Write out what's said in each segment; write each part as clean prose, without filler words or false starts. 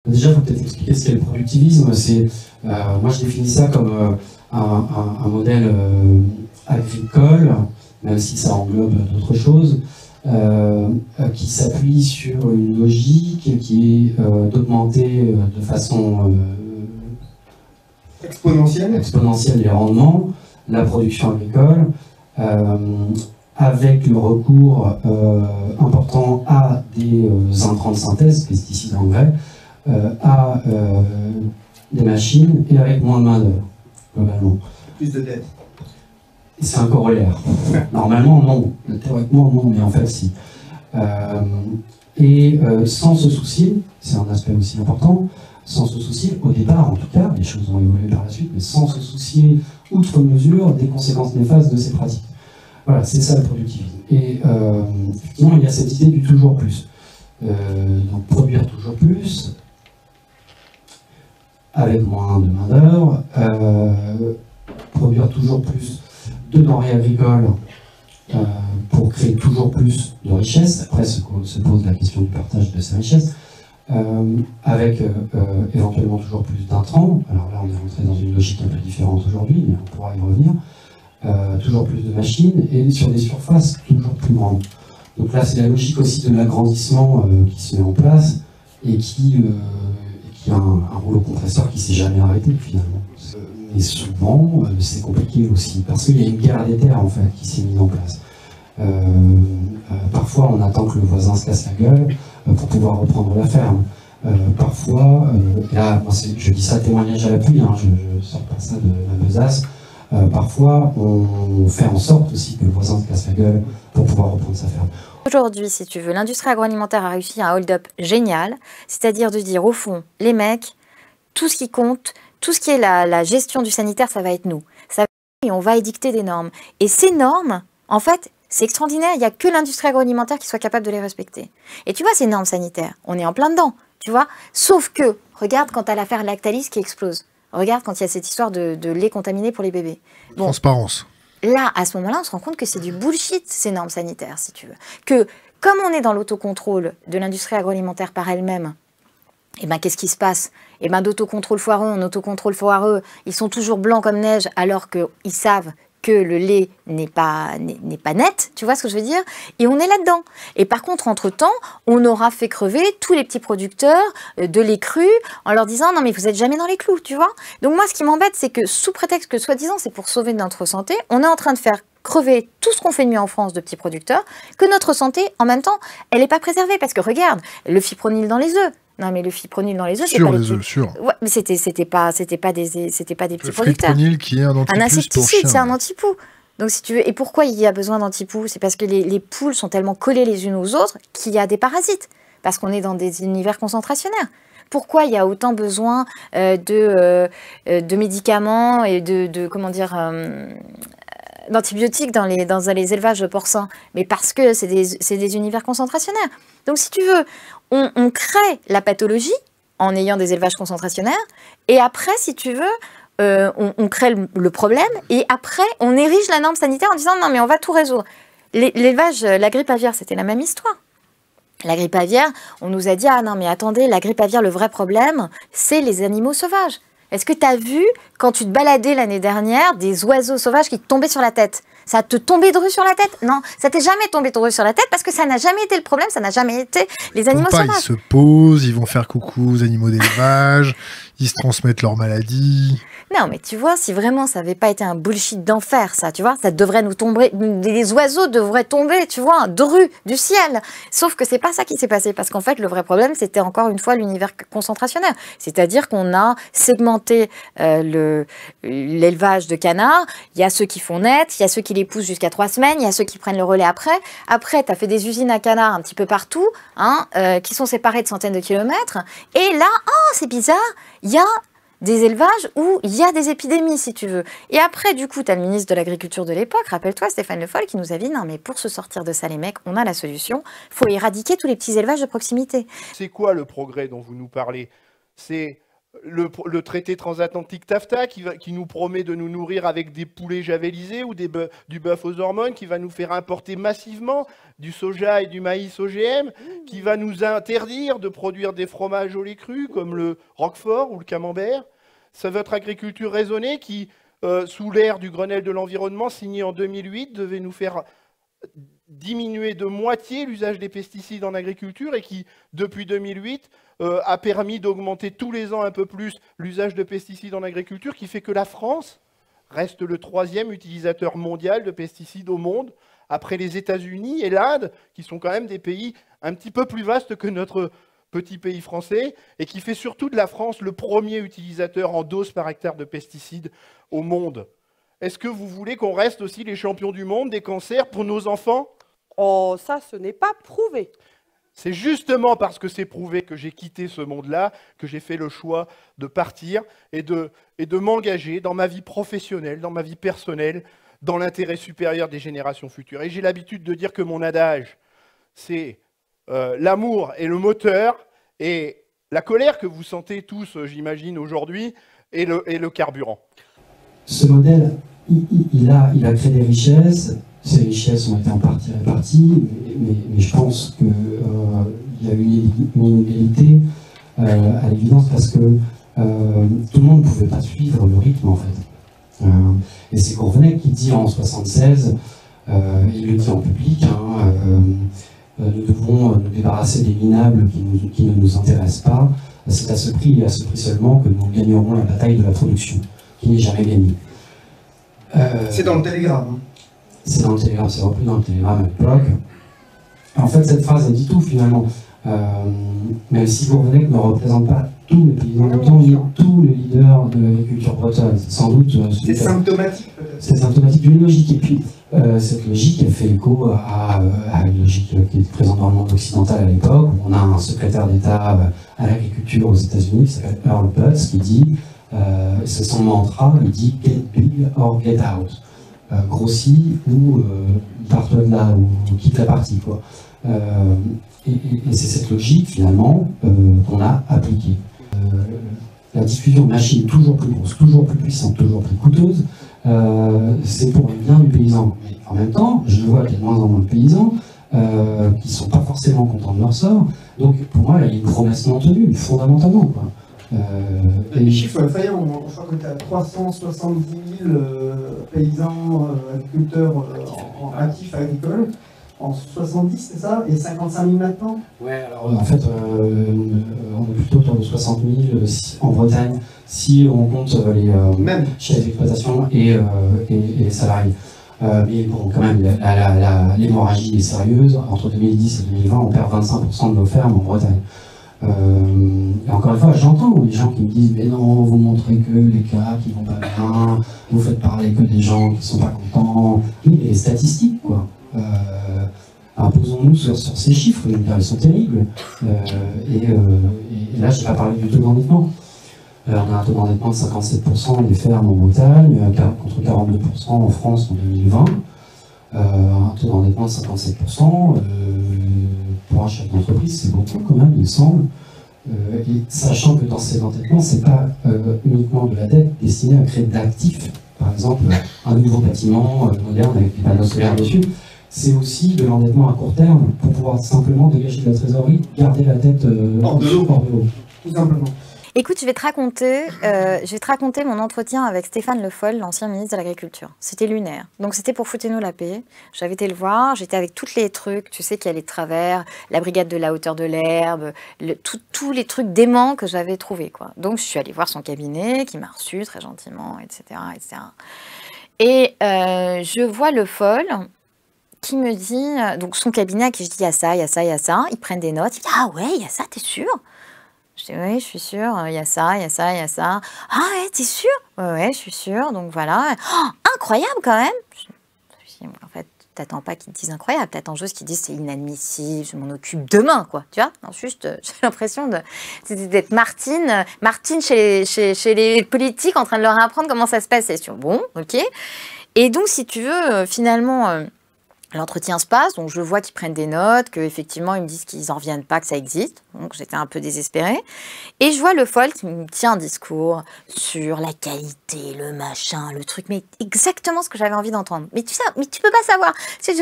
Déjà, il faut peut-être expliquer ce qu'est le productivisme. Moi, je définis ça comme un modèle agricole, même si ça englobe d'autres choses, qui s'appuie sur une logique qui est d'augmenter de façon exponentielle les rendements, la production agricole, avec le recours important à des intrants de synthèse, pesticides, engrais, à des machines et avec moins de main-d'œuvre, globalement. Plus de dettes. C'est un corollaire. Normalement, non. Théoriquement, non, mais en fait, si. Sans se soucier, c'est un aspect aussi important, sans se soucier, au départ en tout cas, les choses ont évolué par la suite, mais sans se soucier, outre mesure, des conséquences néfastes de ces pratiques. Voilà, c'est ça le productivisme. Et effectivement, il y a cette idée du toujours plus. Donc produire toujours plus, avec moins de main-d'œuvre, produire toujours plus de denrées agricoles pour créer toujours plus de richesses. Après se pose la question du partage de ces richesses, avec éventuellement toujours plus d'intrants. Alors là, on est rentré dans une logique un peu différente aujourd'hui, mais on pourra y revenir. Toujours plus de machines et sur des surfaces toujours plus grandes. Donc là, c'est la logique aussi de l'agrandissement qui se met en place et qui a un rouleau compresseur qui ne s'est jamais arrêté finalement. Mais souvent, c'est compliqué aussi, parce qu'il y a une guerre des terres en fait qui s'est mise en place. Parfois, on attend que le voisin se casse la gueule pour pouvoir reprendre la ferme. Parfois, là, moi, je dis ça témoignage à l'appui, hein, je ne sors pas ça de la besace. Parfois, on fait en sorte aussi que le voisin se casse la gueule pour pouvoir reprendre sa ferme. Aujourd'hui, si tu veux, l'industrie agroalimentaire a réussi un hold-up génial, c'est-à-dire de dire au fond, les mecs, tout ce qui compte, tout ce qui est la gestion du sanitaire, ça va être nous. Et on va édicter des normes. Et ces normes, en fait, c'est extraordinaire, il n'y a que l'industrie agroalimentaire qui soit capable de les respecter. Et tu vois, ces normes sanitaires, on est en plein dedans, tu vois. Sauf que, regarde quand tu as l'affaire Lactalis qui explose. Regarde quand il y a cette histoire de lait contaminé pour les bébés. Bon, transparence. Là, à ce moment-là, on se rend compte que c'est du bullshit, ces normes sanitaires, si tu veux. Que, comme on est dans l'autocontrôle de l'industrie agroalimentaire par elle-même, et ben qu'est-ce qui se passe? Et ben d'autocontrôle foireux en autocontrôle foireux, ils sont toujours blancs comme neige alors qu'ils savent que le lait n'est pas net, tu vois ce que je veux dire? Et on est là-dedans. Et par contre, entre-temps, on aura fait crever tous les petits producteurs de lait cru en leur disant « Non, mais vous n'êtes jamais dans les clous, tu vois ?» Donc moi, ce qui m'embête, c'est que sous prétexte que, soi-disant, c'est pour sauver notre santé, on est en train de faire crever tout ce qu'on fait de mieux en France de petits producteurs, que notre santé, en même temps, elle n'est pas préservée. Parce que regarde, le fipronil dans les œufs. Non, mais le fipronil dans les œufs, c'est pas les œufs, sûr. Ouais, mais c'était pas des petits producteurs. Le fipronil qui est un antipoux. Un insecticide, c'est un antipoux. Donc si tu veux, et pourquoi il y a besoin d'antipoux? C'est parce que les poules sont tellement collées les unes aux autres qu'il y a des parasites. Parce qu'on est dans des univers concentrationnaires. Pourquoi il y a autant besoin de médicaments et d'antibiotiques dans les élevages porcins? Mais parce que c'est des univers concentrationnaires. Donc si tu veux, on crée la pathologie en ayant des élevages concentrationnaires, et après, si tu veux, on crée le problème, et après, on érige la norme sanitaire en disant « Non, mais on va tout résoudre ». L'élevage, la grippe aviaire, c'était la même histoire. La grippe aviaire, on nous a dit « Ah non, mais attendez, la grippe aviaire, le vrai problème, c'est les animaux sauvages ». Est-ce que tu as vu, quand tu te baladais l'année dernière, des oiseaux sauvages qui te tombaient sur la tête? Ça te tombait de rue sur la tête? Non, ça t'est jamais tombé de rue sur la tête parce que ça n'a jamais été le problème, ça n'a jamais été les animaux sauvages. Ils se posent, ils vont faire coucou aux animaux d'élevage, ils se transmettent leurs maladies. Non, mais tu vois, si vraiment ça n'avait pas été un bullshit d'enfer, ça, tu vois, ça devrait nous tomber, les oiseaux devraient tomber, tu vois, de rue, du ciel. Sauf que c'est pas ça qui s'est passé, parce qu'en fait, le vrai problème, c'était encore une fois l'univers concentrationnaire. C'est-à-dire qu'on a segmenté l'élevage de canards. Il y a ceux qui font naître, il y a ceux qui les poussent jusqu'à 3 semaines, il y a ceux qui prennent le relais après. Après, tu as fait des usines à canards un petit peu partout, hein, qui sont séparées de centaines de kilomètres. Et là, oh, c'est bizarre, il y a des élevages où il y a des épidémies, si tu veux. Et après, du coup, tu as le ministre de l'Agriculture de l'époque, rappelle-toi, Stéphane Le Foll, qui nous a dit « Non, mais pour se sortir de ça, les mecs, on a la solution. Il faut éradiquer tous les petits élevages de proximité. » C'est quoi le progrès dont vous nous parlez? C'est le traité transatlantique TAFTA qui nous promet de nous nourrir avec des poulets javellisés ou du bœuf aux hormones, qui va nous faire importer massivement du soja et du maïs OGM, qui va nous interdire de produire des fromages au lait cru comme le Roquefort ou le Camembert. C'est votre agriculture raisonnée qui, sous l'ère du Grenelle de l'environnement signé en 2008, devait nous faire diminuer de moitié l'usage des pesticides en agriculture et qui, depuis 2008, a permis d'augmenter tous les ans un peu plus l'usage de pesticides en agriculture, qui fait que la France reste le 3e utilisateur mondial de pesticides au monde, après les États-Unis et l'Inde, qui sont quand même des pays un petit peu plus vastes que notre petit pays français, et qui fait surtout de la France le 1er utilisateur en doses par hectare de pesticides au monde. Est-ce que vous voulez qu'on reste aussi les champions du monde des cancers pour nos enfants? Oh, ça, ce n'est pas prouvé. C'est justement parce que c'est prouvé que j'ai quitté ce monde-là, que j'ai fait le choix de partir et de m'engager dans ma vie professionnelle, dans ma vie personnelle, dans l'intérêt supérieur des générations futures. Et j'ai l'habitude de dire que mon adage, c'est l'amour est le moteur et la colère que vous sentez tous, j'imagine, aujourd'hui, est le carburant. Ce modèle, il a créé des richesses. Ces richesses ont été en partie réparties, mais je pense qu'il y a eu une inégalité à l'évidence parce que tout le monde ne pouvait pas suivre le rythme en fait. Et c'est Gourvenec qui dit en 1976, il le dit en public, nous devons nous débarrasser des minables qui ne nous intéressent pas. C'est à ce prix et à ce prix seulement que nous gagnerons la bataille de la production, qui n'est jamais gagnée. C'est dans le Télégramme. C'est dans le Télégramme, c'est repris dans le Télégramme à l'époque. En fait, cette phrase, elle dit tout finalement. Même si Gourvenec ne représente pas tous les paysans bretons, ni tous les leaders de l'agriculture bretonne. C'est sans doute... c'est symptomatique peut-être. C'est symptomatique d'une logique. Et puis, cette logique, elle fait écho à une logique qui est présente dans le monde occidental à l'époque. On a un secrétaire d'État à l'agriculture aux États-Unis qui s'appelle Earl Butz, qui dit, c'est son mantra, il dit « Get big or get out ». Grossis ou part-toi de là, ou quitte la partie, quoi. Et c'est cette logique, finalement, qu'on a appliquée. La diffusion de machines toujours plus grosses, toujours plus puissantes, toujours plus coûteuses, c'est pour le bien du paysan. Mais en même temps, je vois qu'il y a de moins en moins de paysans qui ne sont pas forcément contents de leur sort. Donc, pour moi, il y a une promesse non tenue, fondamentalement, quoi. Les chiffres effrayants, je crois que tu as 370 000 paysans, agriculteurs actifs agricoles en 70, c'est ça? Et 55 000 maintenant? Ouais, alors en fait, on est plutôt autour de 60 000 en Bretagne, si on compte les chefs d'exploitation et les salariés. Mais bon, quand même, l'hémorragie est sérieuse. Entre 2010 et 2020, on perd 25% de nos fermes en Bretagne. Et encore une fois, j'entends les gens qui me disent mais non, vous montrez que les cas qui vont pas bien, vous faites parler que des gens qui sont pas contents. Oui, les statistiques, quoi. Imposons-nous sur ces chiffres, ils sont terribles. Et là, je n'ai pas parlé du taux d'endettement. On a un taux d'endettement de 57% des fermes en Bretagne, contre 42% en France en 2020. Un taux d'endettement de 57%. Pour un chef d'entreprise, c'est beaucoup quand même, il me semble. Et sachant que dans ces endettements, ce n'est pas uniquement de la dette destinée à créer d'actifs. Par exemple, un nouveau bâtiment moderne avec des panneaux solaires dessus. C'est aussi de l'endettement à court terme pour pouvoir simplement dégager de la trésorerie, garder la tête hors de l'eau. Tout simplement. Écoute, je vais te raconter mon entretien avec Stéphane Le Foll, l'ancien ministre de l'Agriculture. C'était lunaire. Donc c'était pour Foutez-nous la paix. J'avais été le voir, j'étais avec tous les trucs, tu sais, qui allaient de travers, la brigade de la hauteur de l'herbe, tous les trucs déments que j'avais trouvés, quoi. Donc je suis allée voir son cabinet, qui m'a reçu très gentiment, etc. etc. Et je vois Le Foll qui me dit, donc son cabinet à qui je dis, il y a ça, il y a ça, il y a ça. Ils prennent des notes, ils disent, ah ouais, il y a ça, t'es sûr? Je dis, oui, je suis sûre, il y a ça, il y a ça, il y a ça. Ah ouais, t'es sûre? Ouais, je suis sûre, donc voilà. Oh, incroyable quand même! Je dis, en fait, t'attends pas qu'ils te disent incroyable, t'attends juste qu'ils disent c'est inadmissible, je m'en occupe demain, quoi. Tu vois? Non, juste, j'ai l'impression d'être Martine chez les politiques en train de leur apprendre comment ça se passe. Bon, ok. Et donc, si tu veux, finalement, L'entretien se passe, donc je vois qu'ils prennent des notes, qu'effectivement ils me disent qu'ils n'en reviennent pas que ça existe, donc j'étais un peu désespérée. Et je vois le folle qui me tient un discours sur la qualité, le machin, le truc, mais exactement ce que j'avais envie d'entendre. Mais tu sais, mais tu peux pas savoir.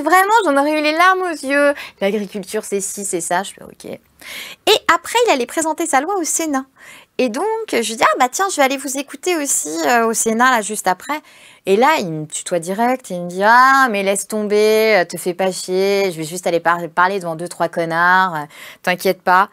Vraiment, j'en aurais eu les larmes aux yeux. L'agriculture, c'est ci, c'est ça. Je fais ok. Et après, il allait présenter sa loi au Sénat. Et donc, je lui dis, ah bah tiens, je vais aller vous écouter aussi au Sénat, là, juste après. Et là, il me tutoie direct, il me dit, ah, mais laisse tomber, te fais pas chier, je vais juste aller parler devant 2-3 connards, t'inquiète pas.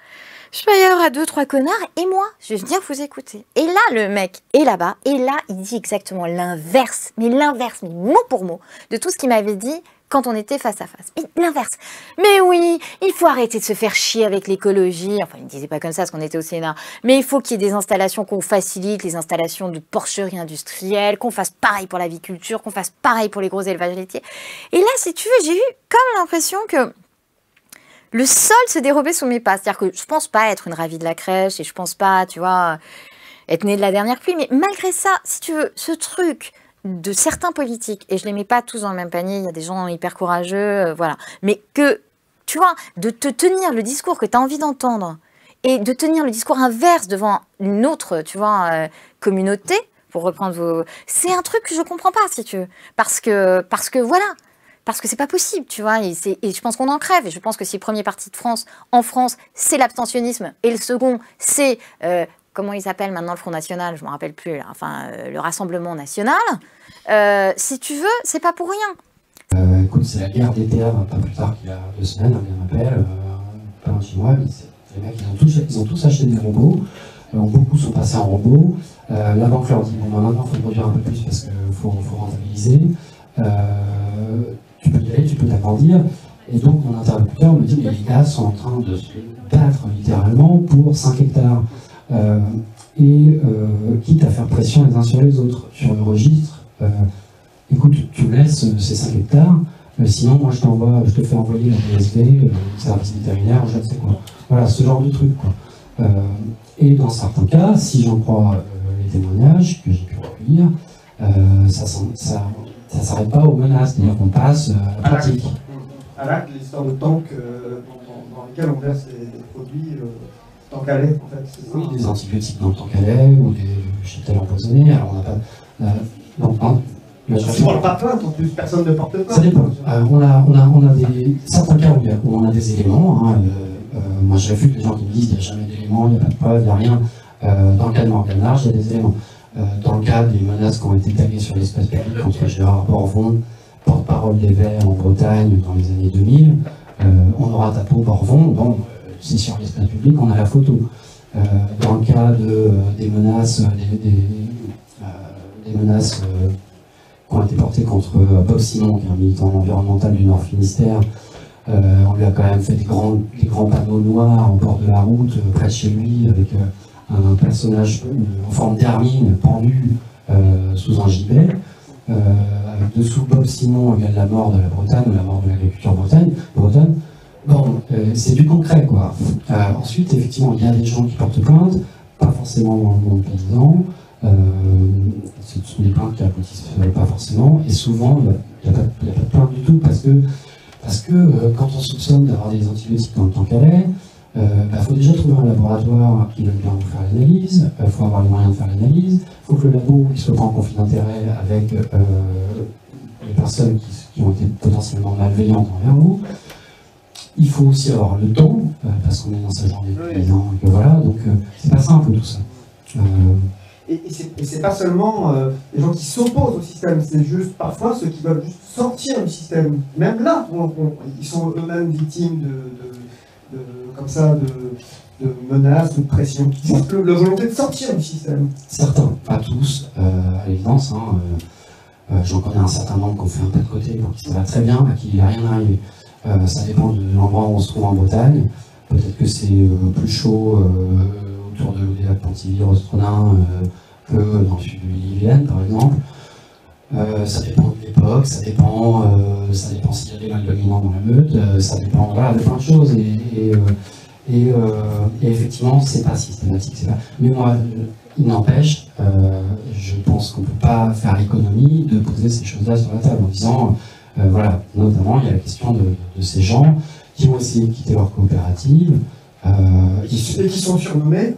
Je vais y avoir 2-3 connards, et moi, je vais venir vous écouter. Et là, le mec est là-bas, et là, il dit exactement l'inverse, mais mot pour mot, de tout ce qu'il m'avait dit quand on était face à face. Mais l'inverse. Mais oui, il faut arrêter de se faire chier avec l'écologie. Enfin, il ne disait pas comme ça parce qu'on était au Sénat. Mais il faut qu'il y ait des installations, qu'on facilite les installations de porcherie industrielle, qu'on fasse pareil pour l'aviculture, qu'on fasse pareil pour les gros élevages laitiers. Et là, si tu veux, j'ai eu comme l'impression que le sol se dérobait sous mes pas. C'est-à-dire que je pense pas être une ravie de la crèche et je pense pas, tu vois, être née de la dernière pluie. Mais malgré ça, si tu veux, ce truc de certains politiques, et je les mets pas tous dans le même panier, il y a des gens hyper courageux, voilà, mais que, tu vois, de te tenir le discours que tu as envie d'entendre et de tenir le discours inverse devant une autre, tu vois, communauté, pour reprendre vos... C'est un truc que je comprends pas, si tu veux, parce que voilà, parce que c'est pas possible, tu vois, et je pense qu'on en crève, et je pense que si le premier parti de France, en France, c'est l'abstentionnisme, et le second, c'est... comment ils s'appellent maintenant le Front National, je ne me rappelle plus, là. Enfin, le Rassemblement National, si tu veux, c'est pas pour rien. Écoute, c'est la guerre des terres, pas plus tard qu'il y a 2 semaines, on m'appelle, pas loin de chez moi, les mecs, ils ont tous acheté des robots, beaucoup sont passés en robots, la banque leur dit, bon, maintenant, il faut produire un peu plus parce qu'il faut rentabiliser, tu peux y aller, tu peux t'agrandir, et donc mon interlocuteur me dit, mais les gars sont en train de se battre littéralement pour 5 hectares. Quitte à faire pression les uns sur les autres sur le registre, écoute, tu me laisses ces 5 hectares, sinon moi je te fais envoyer la DSV, le service vétérinaire, je ne sais quoi. Voilà, ce genre de truc, quoi. Et dans certains cas, si j'en crois les témoignages que j'ai pu recueillir, ça s'arrête pas aux menaces, c'est-à-dire qu'on passe à la pratique. À l'acte, l'histoire de tanks dans lesquels on verse des produits... tank à lait, en fait, c'est ça. Oui, des antibiotiques dans le tank à lait ou des cheptels empoisonnés. Alors on n'a pas. Non, on ne porte pas plainte en plus, personne ne porte plainte. Ça dépend. On a certains cas où on a des éléments. Hein, moi je réfute les gens qui me disent qu'il n'y a jamais d'éléments, il n'y a pas de preuves, il n'y a rien. Dans le cas de Morgan Large, il y a des éléments. Dans le cas des menaces qui ont été taguées sur l'espace public contre Gérard Borvon, porte-parole des Verts en Bretagne dans les années 2000, on aura Tapo Borvon. Bon, c'est sur l'espace public, on a la photo. Dans le cas des menaces, des menaces qui ont été portées contre Bob Simon, qui est un militant environnemental du Nord Finistère, on lui a quand même fait des grands panneaux noirs en bord de la route, près de chez lui, avec un personnage en forme d'hermine pendu sous un gibet. Avec dessous Bob Simon égale la mort de la Bretagne, ou la mort de l'agriculture bretonne. Bon, c'est du concret, quoi. Ensuite, effectivement, il y a des gens qui portent plainte, pas forcément dans le monde paysan. Ce sont des plaintes qui aboutissent pas forcément, et souvent, il n'y a pas de plainte du tout, parce que quand on soupçonne d'avoir des antibiotiques dans le tank à lait, faut déjà trouver un laboratoire qui veut bien vous faire l'analyse, il faut avoir les moyens de faire l'analyse, il faut que le labo ne soit pas en conflit d'intérêt avec les personnes qui ont été potentiellement malveillantes envers vous. Il faut aussi avoir le temps, parce qu'on est dans sa journée de paysan, et que voilà, donc c'est pas simple tout ça. Et c'est pas seulement les gens qui s'opposent au système, c'est juste parfois ceux qui veulent juste sortir du système. Même là, ils sont eux-mêmes victimes comme ça, de menaces, de pression. Juste la volonté de sortir du système. Certains, pas tous, à l'évidence. J'en connais un certain nombre qui ont fait un pas de côté pour qui ça va très bien, à qui il n'y a rien arrivé. Ça dépend de l'endroit où on se trouve en Bretagne. Peut-être que c'est plus chaud autour de l'Odélac, Pontivy, Rostronin que dans le sud de l'Ille-et-Vilaine, par exemple. Ça dépend de l'époque, ça dépend s'il y a des mâles dominants dans la meute, ça dépend de plein de choses. Et effectivement, c'est pas systématique. Mais moi, il n'empêche, je pense qu'on ne peut pas faire l'économie de poser ces choses-là sur la table en disant Voilà, notamment il y a la question de ces gens qui ont essayé de quitter leur coopérative. Et qui sont surnommés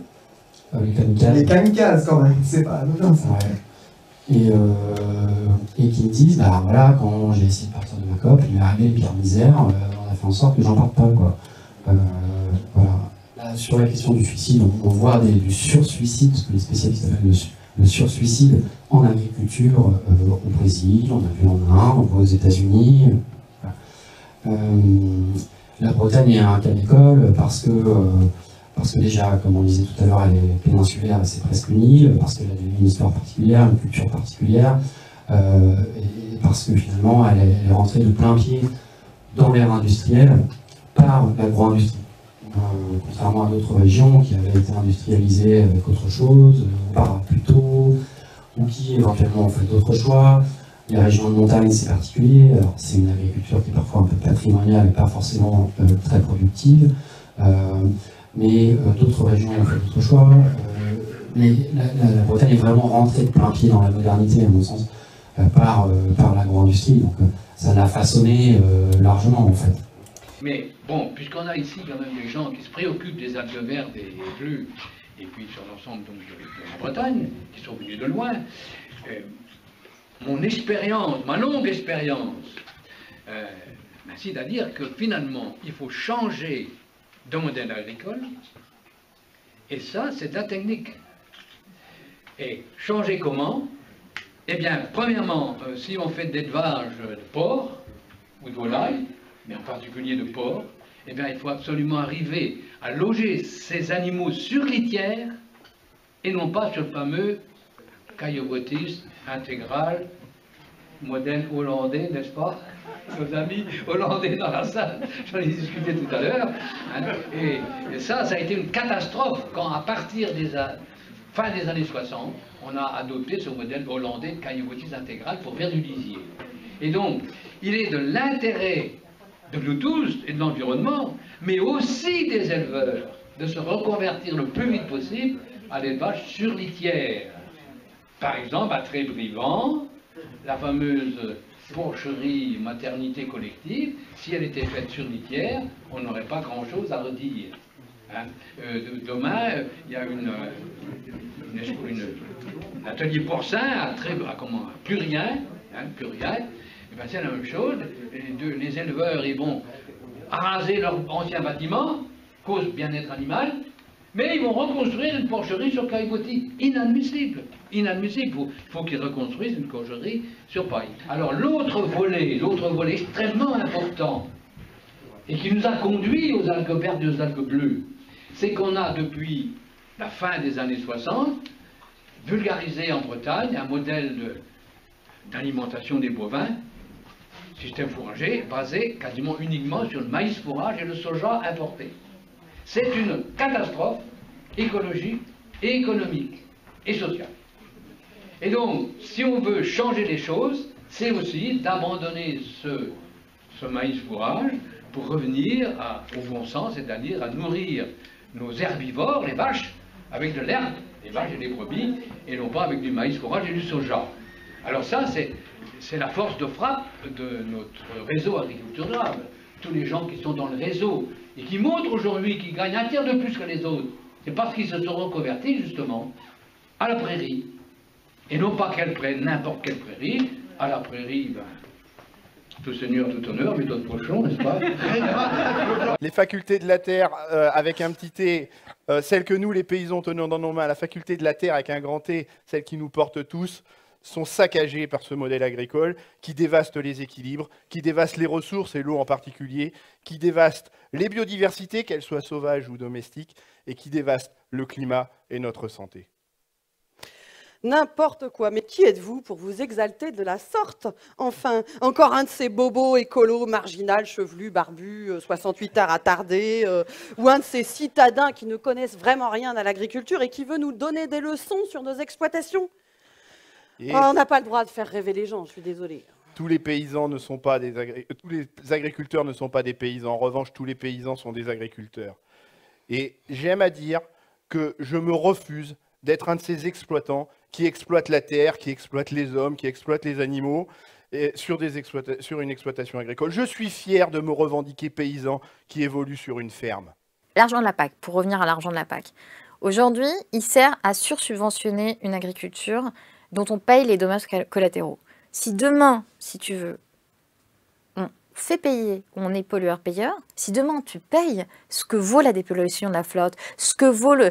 les kamikazes. Les kamikazes, quand même, c'est pas anodin ça. Ouais. Et qui me disent, bah voilà, quand j'ai essayé de partir de ma COP, il m'est arrivé les pires misères, on a fait en sorte que j'en parte pas, quoi. Voilà. Là, sur la question du suicide, on voit du sursuicide, ce que les spécialistes appellent le sursuicide en agriculture au Brésil, on a vu en Inde, on voit aux États-Unis. La Bretagne est un cas d'école parce que déjà, comme on disait tout à l'heure, elle est péninsulaire, c'est presque une île, parce qu'elle a une histoire particulière, une culture particulière, et parce que finalement, elle est rentrée de plein pied dans l'ère industrielle par l'agro-industrie. Contrairement à d'autres régions qui avaient été industrialisées avec autre chose, par plus tôt, ou qui éventuellement ont fait d'autres choix. Les régions de montagne, c'est particulier. Alors, c'est une agriculture qui est parfois un peu patrimoniale et pas forcément très productive. Mais d'autres régions ont fait d'autres choix. Mais la Bretagne est vraiment rentrée de plein pied dans la modernité, à mon sens, par l'agro-industrie. Donc ça l'a façonné largement, en fait. Mais bon, puisqu'on a ici quand même des gens qui se préoccupent des algues vertes et bleues, et puis sur l'ensemble donc de la Bretagne, qui sont venus de loin, mon expérience, ma longue expérience, m'incite à dire que finalement, il faut changer de modèle agricole, et ça, c'est de la technique. Et changer comment? Eh bien, premièrement, si on fait de l'élevage de porc ou de volaille, mais en particulier de porc, eh bien, il faut absolument arriver à loger ces animaux sur litière et non pas sur le fameux Coyobotis intégral, modèle hollandais, n'est-ce pas? Nos amis hollandais dans la salle, j'en ai discuté tout à l'heure. Hein, et ça a été une catastrophe quand, à partir des fin des années 60, on a adopté ce modèle hollandais de Coyobotis intégral pour faire du lisier. Et donc, il est de l'intérêt de nous tous et de l'environnement, mais aussi des éleveurs, de se reconvertir le plus vite possible à l'élevage sur litière. Par exemple, à Trébrivant, la fameuse porcherie maternité collective, si elle était faite sur litière, on n'aurait pas grand-chose à redire. Hein. Demain, il y a un atelier porcin à Plurien, hein, Plurien. Ben, c'est la même chose, les éleveurs ils vont raser leur ancien bâtiment, cause bien-être animal, mais ils vont reconstruire une porcherie sur caillebotis. Inadmissible. Inadmissible. Il faut qu'ils reconstruisent une porcherie sur paille. Alors l'autre volet extrêmement important, et qui nous a conduit aux algues vertes et aux algues bleues, c'est qu'on a depuis la fin des années 60 vulgarisé en Bretagne un modèle d'alimentation des bovins, système fourrager basé quasiment uniquement sur le maïs fourrage et le soja importé. C'est une catastrophe écologique et économique et sociale. Et donc, si on veut changer les choses, c'est aussi d'abandonner ce maïs fourrage pour revenir au bon sens, c'est-à-dire à nourrir nos herbivores, les vaches, avec de l'herbe, les vaches et les brebis, et non pas avec du maïs fourrage et du soja. Alors ça, c'est la force de frappe de notre réseau agriculture durable. Tous les gens qui sont dans le réseau et qui montrent aujourd'hui qu'ils gagnent un tiers de plus que les autres, c'est parce qu'ils se sont reconvertis justement à la prairie. Et non pas n'importe quelle prairie, à la prairie, ben, tout seigneur, tout honneur, méthode Pochon, n'est-ce pas? Les facultés de la terre avec un petit T, celles que nous les paysans tenons dans nos mains, la faculté de la terre avec un grand T, celle qui nous porte tous, sont saccagés par ce modèle agricole qui dévaste les équilibres, qui dévaste les ressources et l'eau en particulier, qui dévaste les biodiversités, qu'elles soient sauvages ou domestiques, et qui dévaste le climat et notre santé. N'importe quoi. Mais qui êtes-vous pour vous exalter de la sorte? Enfin, encore un de ces bobos écolos, marginal, chevelu, barbu, 68 heures attardé, ou un de ces citadins qui ne connaissent vraiment rien à l'agriculture et qui veut nous donner des leçons sur nos exploitations. On n'a pas le droit de faire rêver les gens, je suis désolée. Tous les paysans ne sont pas tous les agriculteurs ne sont pas des paysans. En revanche, tous les paysans sont des agriculteurs. Et j'aime à dire que je me refuse d'être un de ces exploitants qui exploitent la terre, qui exploitent les hommes, qui exploitent les animaux, sur une exploitation agricole. Je suis fier de me revendiquer paysan qui évolue sur une ferme. L'argent de la PAC, pour revenir à l'argent de la PAC. Aujourd'hui, il sert à sursubventionner une agriculture dont on paye les dommages collatéraux. Si demain, si tu veux, on fait payer, on est pollueur-payeur, si demain tu payes ce que vaut la dépollution de la flotte, ce que vaut le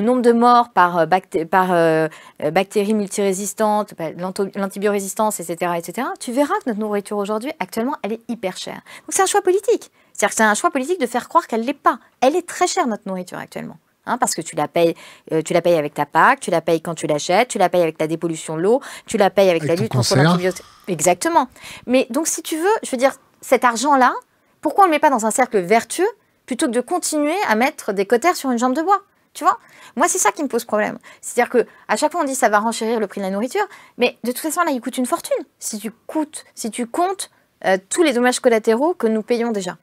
nombre de morts par bactéries multirésistantes, l'antibiorésistance, etc., tu verras que notre nourriture aujourd'hui, actuellement, elle est hyper chère. Donc c'est un choix politique. C'est-à-dire que c'est un choix politique de faire croire qu'elle ne l'est pas. Elle est très chère, notre nourriture, actuellement. Hein, parce que tu la payes avec ta PAC, tu la payes quand tu l'achètes, tu la payes avec la dépollution de l'eau, tu la payes avec la lutte contre l'antibiotique. Exactement. Mais donc, si tu veux, je veux dire, cet argent-là, pourquoi on ne le met pas dans un cercle vertueux plutôt que de continuer à mettre des cautères sur une jambe de bois? Tu vois? Moi, c'est ça qui me pose problème. C'est-à-dire qu'à chaque fois, on dit que ça va renchérir le prix de la nourriture, mais de toute façon, là, il coûte une fortune si tu comptes tous les dommages collatéraux que nous payons déjà.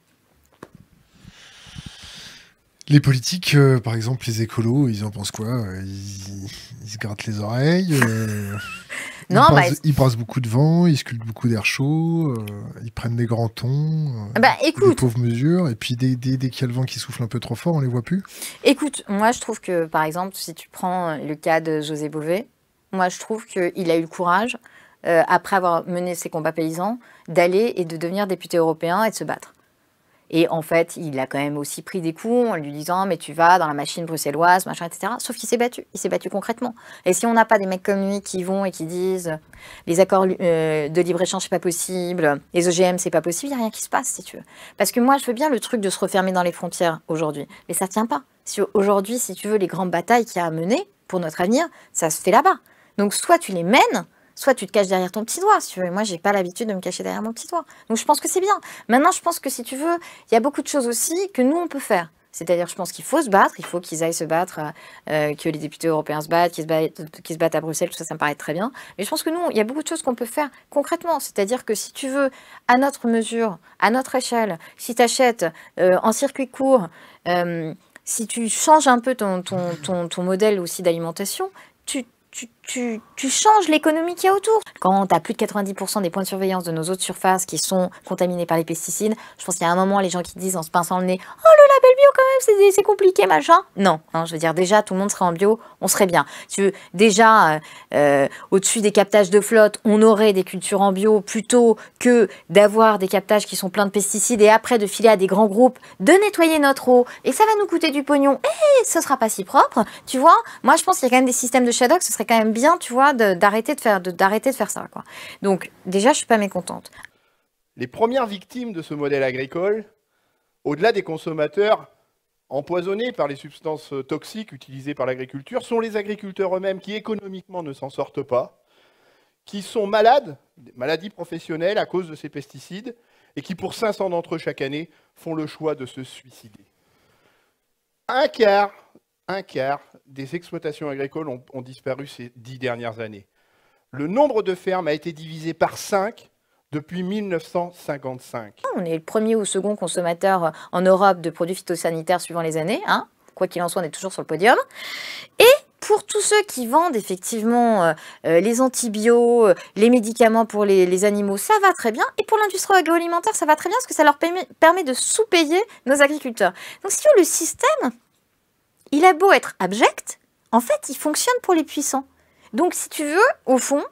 Les politiques, par exemple, les écolos, ils en pensent quoi? Ils se grattent les oreilles, ils brassent beaucoup de vent, ils sculptent beaucoup d'air chaud, ils prennent des grands tons, des pauvres mesures, et puis dès qu'il y a le vent qui souffle un peu trop fort, on les voit plus. Écoute, moi je trouve que, par exemple, si tu prends le cas de José Bové, moi je trouve qu'il a eu le courage, après avoir mené ses combats paysans, d'aller et de devenir député européen et de se battre. Et en fait, il a quand même aussi pris des coups en lui disant « mais tu vas dans la machine bruxelloise, machin, etc. » Sauf qu'il s'est battu concrètement. Et si on n'a pas des mecs comme lui qui vont et qui disent « les accords de libre-échange, c'est pas possible, les OGM, c'est pas possible », il n'y a rien qui se passe, si tu veux. Parce que moi, je veux bien le truc de se refermer dans les frontières aujourd'hui, mais ça tient pas. Aujourd'hui, si tu veux, les grandes batailles qu'il y a à mener pour notre avenir, ça se fait là-bas. Donc soit tu les mènes, soit tu te caches derrière ton petit doigt, si tu veux. Moi, j'ai pas l'habitude de me cacher derrière mon petit doigt. Donc, je pense que c'est bien. Maintenant, je pense que si tu veux, il y a beaucoup de choses aussi que nous, on peut faire. C'est-à-dire, je pense qu'il faut se battre, il faut qu'ils aillent se battre, que les députés européens se battent, qu'ils se battent à Bruxelles, tout ça, ça me paraît très bien. Mais je pense que nous, il y a beaucoup de choses qu'on peut faire concrètement. C'est-à-dire que si tu veux, à notre mesure, à notre échelle, si tu achètes en circuit court, si tu changes un peu ton modèle aussi d'alimentation, tu changes l'économie qu'il y a autour. Quand tu as plus de 90% des points de surveillance de nos eaux de surface qui sont contaminés par les pesticides, je pense qu'il y a un moment, les gens qui disent en se pinçant le nez « Oh, le label bio, quand même, c'est compliqué, machin ». Non, hein, je veux dire, déjà, tout le monde serait en bio, on serait bien. Si tu veux, déjà, au-dessus des captages de flotte, on aurait des cultures en bio plutôt que d'avoir des captages qui sont pleins de pesticides et après de filer à des grands groupes, de nettoyer notre eau, et ça va nous coûter du pognon, et ce sera pas si propre, tu vois. Moi, je pense qu'il y a quand même des systèmes de shadow, ce serait quand même bien, tu vois, d'arrêter de faire ça, quoi. Donc, déjà, je suis pas mécontente. Les premières victimes de ce modèle agricole, au-delà des consommateurs empoisonnés par les substances toxiques utilisées par l'agriculture, sont les agriculteurs eux-mêmes qui économiquement ne s'en sortent pas, qui sont malades, des maladies professionnelles à cause de ces pesticides, et qui, pour 500 d'entre eux chaque année, font le choix de se suicider. Un quart des exploitations agricoles ont disparu ces 10 dernières années. Le nombre de fermes a été divisé par 5 depuis 1955. On est le premier ou second consommateur en Europe de produits phytosanitaires suivant les années. Hein. Quoi qu'il en soit, on est toujours sur le podium. Et pour tous ceux qui vendent effectivement les antibiotiques, les médicaments pour les animaux, ça va très bien. Et pour l'industrie agroalimentaire, ça va très bien parce que ça leur permet de sous-payer nos agriculteurs. Donc si le système, il a beau être abject, en fait, il fonctionne pour les puissants. Donc, si tu veux, au fond,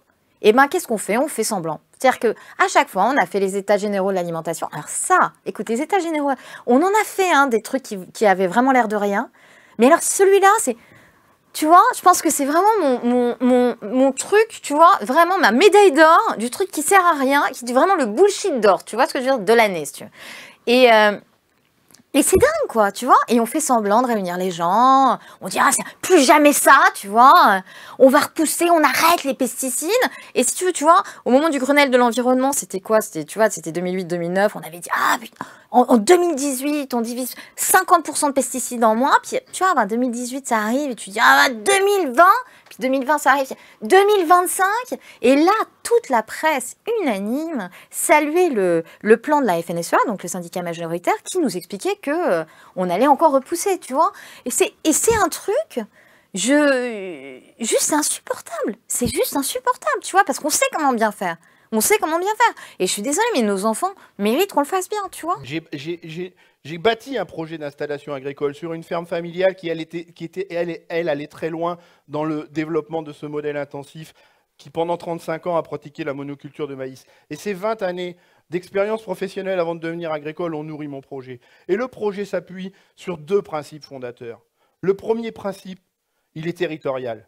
eh ben, qu'est-ce qu'on fait? On fait semblant. C'est-à-dire qu'à chaque fois, on a fait les états généraux de l'alimentation. Alors ça, écoute, les états généraux, on en a fait des trucs qui avaient vraiment l'air de rien. Mais alors, celui-là, c'est... Tu vois, je pense que c'est vraiment mon truc, tu vois, vraiment ma médaille d'or du truc qui sert à rien, qui est vraiment le bullshit d'or, tu vois ce que je veux dire, de l'année, si tu veux. Et c'est dingue, quoi, tu vois. Et on fait semblant de réunir les gens. On dit, plus jamais ça, tu vois. On va repousser, on arrête les pesticides. Et si tu veux, tu vois, au moment du Grenelle de l'environnement, c'était quoi? C'était, tu vois, c'était 2008-2009. On avait dit, putain, en 2018, on divise 50% de pesticides en moins. Puis, tu vois, 2018, ça arrive. Et tu dis, 2020. Puis 2020, ça arrive. 2025. Et là, toute la presse unanime saluait le plan de la FNSEA, donc le syndicat majoritaire, qui nous expliquait que on allait encore repousser, tu vois. Et c'est un truc Juste, c'est insupportable. C'est juste insupportable, tu vois, parce qu'on sait comment bien faire. On sait comment bien faire. Et je suis désolée, mais nos enfants méritent qu'on le fasse bien, tu vois. J'ai bâti un projet d'installation agricole sur une ferme familiale qui allait très loin dans le développement de ce modèle intensif qui, pendant 35 ans, a pratiqué la monoculture de maïs. Et ces 20 années d'expérience professionnelle avant de devenir agricole ont nourri mon projet. Et le projet s'appuie sur 2 principes fondateurs. Le premier principe, il est territorial.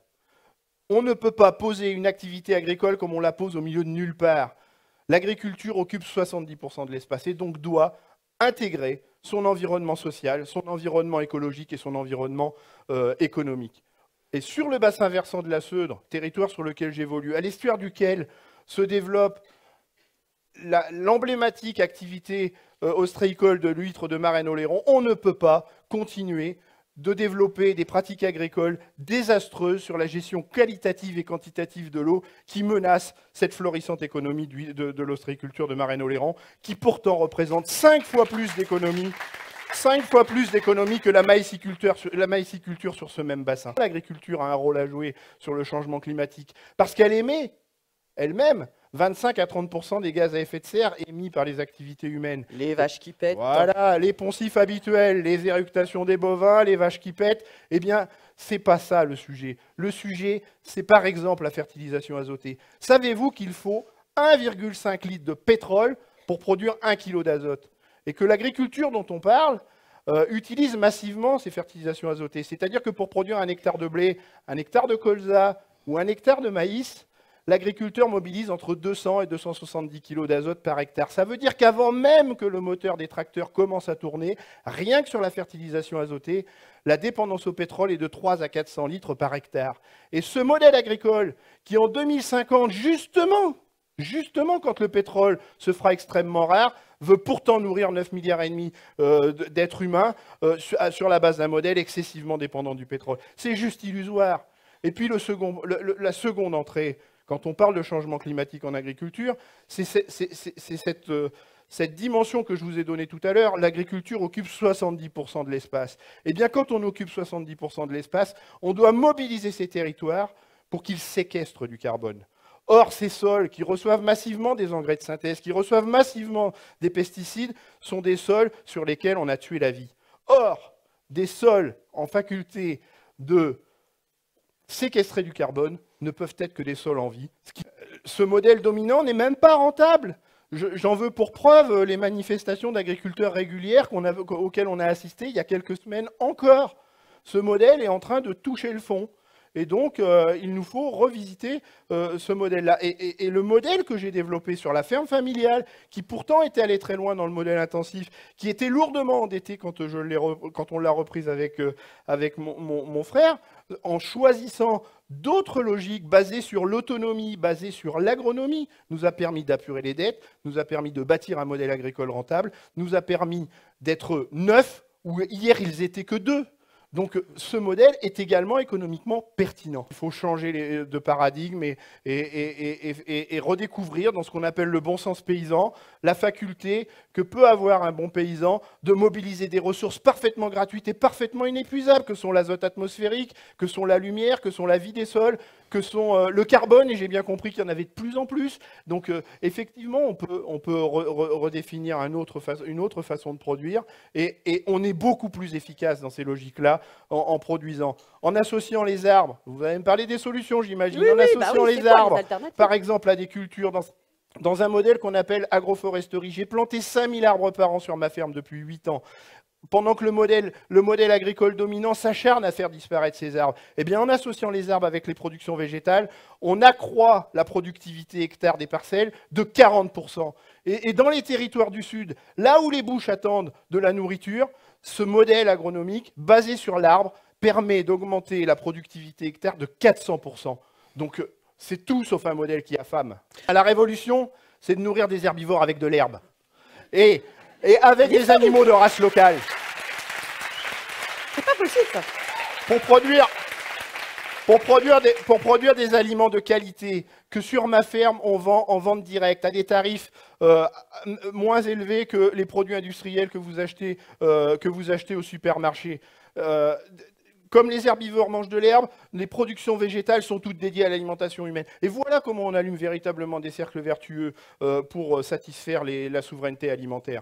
On ne peut pas poser une activité agricole comme on la pose au milieu de nulle part. L'agriculture occupe 70% de l'espace et donc doit intégrer son environnement social, son environnement écologique et son environnement économique. Et sur le bassin versant de la Seudre, territoire sur lequel j'évolue, à l'estuaire duquel se développe l'emblématique activité ostréicole de l'huître de Marennes-Oléron, on ne peut pas continuer de développer des pratiques agricoles désastreuses sur la gestion qualitative et quantitative de l'eau qui menacent cette florissante économie de l'ostréiculture de Marennes-Oléron, qui pourtant représente 5 fois plus d'économie que la maïsiculture sur ce même bassin. L'agriculture a un rôle à jouer sur le changement climatique parce qu'elle émet elle-même 25 à 30% des gaz à effet de serre émis par les activités humaines. Les vaches qui pètent. Voilà, les poncifs habituels, les éructations des bovins, les vaches qui pètent. Eh bien, c'est pas ça le sujet. Le sujet, c'est par exemple la fertilisation azotée. Savez-vous qu'il faut 1,5 litre de pétrole pour produire 1 kg d'azote? Et que l'agriculture dont on parle utilise massivement ces fertilisations azotées. C'est-à-dire que pour produire 1 hectare de blé, 1 hectare de colza ou 1 hectare de maïs, l'agriculteur mobilise entre 200 et 270 kg d'azote par hectare. Ça veut dire qu'avant même que le moteur des tracteurs commence à tourner, rien que sur la fertilisation azotée, la dépendance au pétrole est de 3 à 400 litres par hectare. Et ce modèle agricole, qui en 2050, justement quand le pétrole se fera extrêmement rare, veut pourtant nourrir 9,5 milliards d'êtres humains sur la base d'un modèle excessivement dépendant du pétrole. C'est juste illusoire. Et puis la seconde entrée, quand on parle de changement climatique en agriculture, c'est cette dimension que je vous ai donnée tout à l'heure. L'agriculture occupe 70% de l'espace. Eh bien, quand on occupe 70% de l'espace, on doit mobiliser ces territoires pour qu'ils séquestrent du carbone. Or, ces sols qui reçoivent massivement des engrais de synthèse, qui reçoivent massivement des pesticides, sont des sols sur lesquels on a tué la vie. Or, des sols en faculté de séquestrer du carbone ne peuvent être que des sols en vie. Ce modèle dominant n'est même pas rentable. J'en veux pour preuve les manifestations d'agriculteurs régulières auxquelles on a assisté il y a quelques semaines encore. Ce modèle est en train de toucher le fond. Et donc, il nous faut revisiter ce modèle-là. Et le modèle que j'ai développé sur la ferme familiale, qui pourtant était allé très loin dans le modèle intensif, qui était lourdement endetté quand on l'a reprise avec mon frère, en choisissant d'autres logiques basées sur l'autonomie, basées sur l'agronomie, nous a permis d'apurer les dettes, nous a permis de bâtir un modèle agricole rentable, nous a permis d'être neufs, où hier ils étaient que 2. Donc ce modèle est également économiquement pertinent. Il faut changer de paradigme et redécouvrir dans ce qu'on appelle le bon sens paysan, la faculté que peut avoir un bon paysan de mobiliser des ressources parfaitement gratuites et parfaitement inépuisables, que sont l'azote atmosphérique, que sont la lumière, que sont la vie des sols, que sont le carbone, et j'ai bien compris qu'il y en avait de plus en plus. Donc effectivement, on peut redéfinir une autre façon de produire, et on est beaucoup plus efficace dans ces logiques-là en produisant. En associant les arbres, vous allez me parler des solutions, j'imagine, en associant les arbres, par exemple à des cultures dans un modèle qu'on appelle agroforesterie. J'ai planté 5000 arbres par an sur ma ferme depuis 8 ans. Pendant que le modèle agricole dominant s'acharne à faire disparaître ces arbres, eh bien, en associant les arbres avec les productions végétales, on accroît la productivité hectare des parcelles de 40%. Et dans les territoires du Sud, là où les bouches attendent de la nourriture, ce modèle agronomique basé sur l'arbre permet d'augmenter la productivité hectare de 400%. Donc, c'est tout sauf un modèle qui affame. La révolution, c'est de nourrir des herbivores avec de l'herbe. Et avec des animaux de race locale. C'est pas possible, ça. Pour produire des aliments de qualité que sur ma ferme, on vend en vente directe à des tarifs moins élevés que les produits industriels que vous achetez au supermarché. comme les herbivores mangent de l'herbe, les productions végétales sont toutes dédiées à l'alimentation humaine. Et voilà comment on allume véritablement des cercles vertueux pour satisfaire la souveraineté alimentaire.